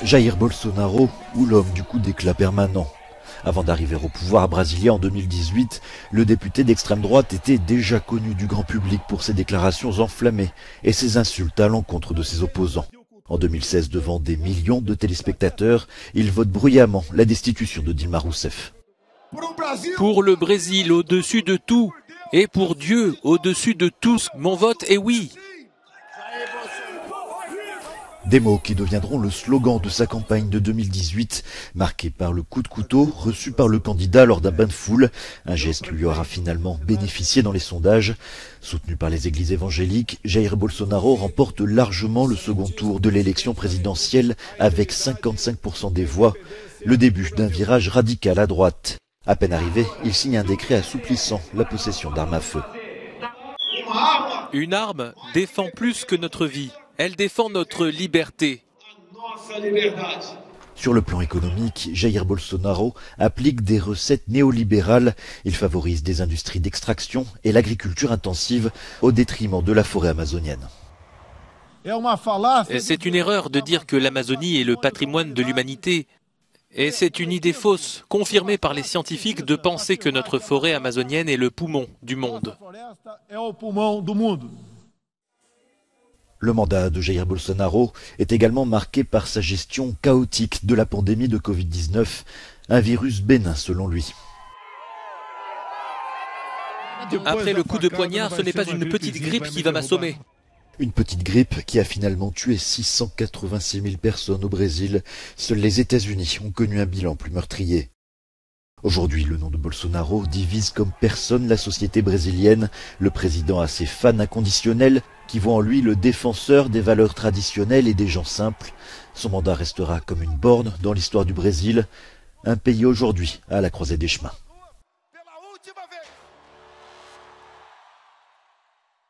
Jair Bolsonaro ou l'homme du coup d'éclat permanent. Avant d'arriver au pouvoir brésilien en 2018, le député d'extrême droite était déjà connu du grand public pour ses déclarations enflammées et ses insultes à l'encontre de ses opposants. En 2016, devant des millions de téléspectateurs, il vote bruyamment la destitution de Dilma Rousseff. Pour le Brésil au-dessus de tout et pour Dieu au-dessus de tous, mon vote est oui. Des mots qui deviendront le slogan de sa campagne de 2018, marqué par le coup de couteau reçu par le candidat lors d'un bain de foule. Un geste qui lui aura finalement bénéficié dans les sondages. Soutenu par les églises évangéliques, Jair Bolsonaro remporte largement le second tour de l'élection présidentielle avec 55% des voix. Le début d'un virage radical à droite. À peine arrivé, il signe un décret assouplissant la possession d'armes à feu. Une arme défend plus que notre vie. Elle défend notre liberté. Sur le plan économique, Jair Bolsonaro applique des recettes néolibérales. Il favorise des industries d'extraction et l'agriculture intensive au détriment de la forêt amazonienne. C'est une erreur de dire que l'Amazonie est le patrimoine de l'humanité. Et c'est une idée fausse, confirmée par les scientifiques, de penser que notre forêt amazonienne est le poumon du monde. Le mandat de Jair Bolsonaro est également marqué par sa gestion chaotique de la pandémie de Covid-19, un virus bénin selon lui. Après le coup de poignard, ce n'est pas une petite grippe qui va m'assommer. Une petite grippe qui a finalement tué 686 000 personnes au Brésil. Seuls les États-Unis ont connu un bilan plus meurtrier. Aujourd'hui, le nom de Bolsonaro divise comme personne la société brésilienne. Le président a ses fans inconditionnels qui voient en lui le défenseur des valeurs traditionnelles et des gens simples. Son mandat restera comme une borne dans l'histoire du Brésil, un pays aujourd'hui à la croisée des chemins.